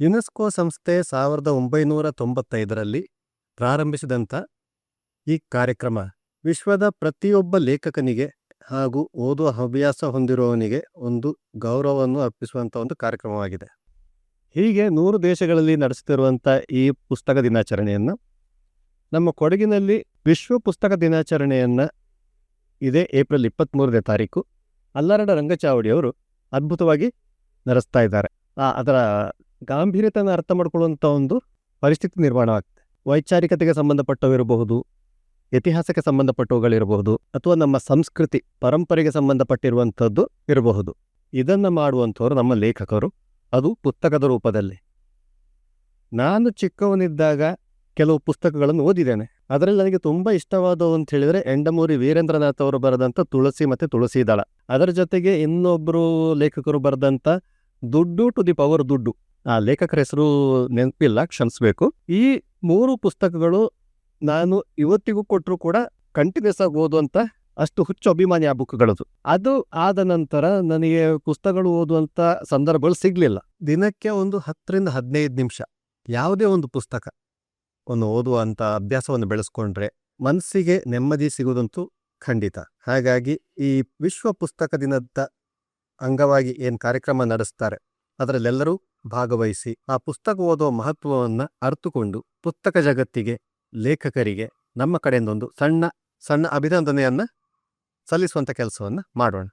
UNESCO ಸಂಸ್ಥೆ 1995ರಲ್ಲಿ ಪ್ರಾರಂಭಿಸಿದಂಥ ಈ ಕಾರ್ಯಕ್ರಮ ವಿಶ್ವದ ಪ್ರತಿಯೊಬ್ಬ ಲೇಖಕನಿಗೆ ಹಾಗೂ ಓದುವ ಹವ್ಯಾಸ ಹೊಂದಿರುವವನಿಗೆ ಒಂದು ಗೌರವವನ್ನು ಅರ್ಪಿಸುವಂಥ ಒಂದು ಕಾರ್ಯಕ್ರಮವಾಗಿದೆ. ಹೀಗೆ 100 ದೇಶಗಳಲ್ಲಿ ನಡೆಸುತ್ತಿರುವಂಥ ಈ ಪುಸ್ತಕ ದಿನಾಚರಣೆಯನ್ನು ನಮ್ಮ ಕೊಡಗಿನಲ್ಲಿ ವಿಶ್ವ ಪುಸ್ತಕ ದಿನಾಚರಣೆಯನ್ನು ಇದೇ ಏಪ್ರಿಲ್ 23ನೇ ತಾರೀಕು ಅಲ್ಲಾರಡ ರಂಗಚಾವಡಿಯವರು ಅದ್ಭುತವಾಗಿ ನಡೆಸ್ತಾ ಇದ್ದಾರೆ. ಅದರ ಗಾಂಭೀರ್ಯತೆಯನ್ನು ಅರ್ಥ ಮಾಡ್ಕೊಳ್ಳುವಂಥ ಒಂದು ಪರಿಸ್ಥಿತಿ ನಿರ್ಮಾಣವಾಗ್ತದೆ. ವೈಚಾರಿಕತೆಗೆ ಸಂಬಂಧಪಟ್ಟವಿರಬಹುದು, ಇತಿಹಾಸಕ್ಕೆ ಸಂಬಂಧಪಟ್ಟವುಗಳಿರಬಹುದು, ಅಥವಾ ನಮ್ಮ ಸಂಸ್ಕೃತಿ ಪರಂಪರೆಗೆ ಸಂಬಂಧಪಟ್ಟಿರುವಂಥದ್ದು ಇರಬಹುದು. ಇದನ್ನು ಮಾಡುವಂಥವ್ರು ನಮ್ಮ ಲೇಖಕರು, ಅದು ಪುಸ್ತಕದ ರೂಪದಲ್ಲಿ. ನಾನು ಚಿಕ್ಕವನಿದ್ದಾಗ ಕೆಲವು ಪುಸ್ತಕಗಳನ್ನು ಓದಿದ್ದೇನೆ. ಅದರಲ್ಲಿ ನನಗೆ ತುಂಬ ಇಷ್ಟವಾದವು ಅಂತ ಹೇಳಿದರೆ ಎಂಡಮೂರಿ ವೀರೇಂದ್ರನಾಥ್ ಅವರು ಬರೆದಂಥ ತುಳಸಿ ಮತ್ತು ತುಳಸಿದಳ. ಅದರ ಜೊತೆಗೆ ಇನ್ನೊಬ್ಬರು ಲೇಖಕರು ಬರೆದಂಥ ದುಡ್ಡು ಟು ದಿ ಪವರ್ ದುಡ್ಡು, ಆ ಲೇಖಕರ ಹೆಸರು ನೆನಪಿಲ್ಲ, ಕ್ಷಮಿಸಬೇಕು. ಈ 3 ಪುಸ್ತಕಗಳು ನಾನು ಇವತ್ತಿಗೂ ಕೊಟ್ಟರು ಕೂಡ ಕಂಟಿನ್ಯೂಸ್ ಆಗಿ ಓದುವಂಥ ಅಷ್ಟು ಹುಚ್ಚು ಅಭಿಮಾನಿ ಆ ಬುಕ್ಗಳದು. ಅದು ಆದ ನಂತರ ನನಗೆ ಪುಸ್ತಕಗಳು ಓದುವಂಥ ಸಂದರ್ಭಗಳು ಸಿಗಲಿಲ್ಲ. ದಿನಕ್ಕೆ ಒಂದು 10ರಿಂದ 15 ನಿಮಿಷ ಯಾವುದೇ ಒಂದು ಪುಸ್ತಕ ಒಂದು ಓದುವಂಥ ಅಭ್ಯಾಸವನ್ನು ಬೆಳೆಸ್ಕೊಂಡ್ರೆ ಮನಸ್ಸಿಗೆ ನೆಮ್ಮದಿ ಸಿಗೋದಂತೂ ಖಂಡಿತ. ಹಾಗಾಗಿ ಈ ವಿಶ್ವ ಪುಸ್ತಕ ದಿನದ ಅಂಗವಾಗಿ ಏನು ಕಾರ್ಯಕ್ರಮ ನಡೆಸ್ತಾರೆ ಅದರಲ್ಲೆಲ್ಲರೂ ಭಾಗವಹಿಸಿ ಆ ಪುಸ್ತಕ ಓದುವ ಮಹತ್ವವನ್ನು ಅರ್ಥಕೊಂಡು ಪುಸ್ತಕ ಜಗತ್ತಿಗೆ, ಲೇಖಕರಿಗೆ ನಮ್ಮ ಕಡೆಯಿಂದ ಒಂದು ಸಣ್ಣ ಸಣ್ಣ ಅಭಿನಂದನೆಯನ್ನು ಸಲ್ಲಿಸುವಂಥ ಕೆಲಸವನ್ನು ಮಾಡೋಣ.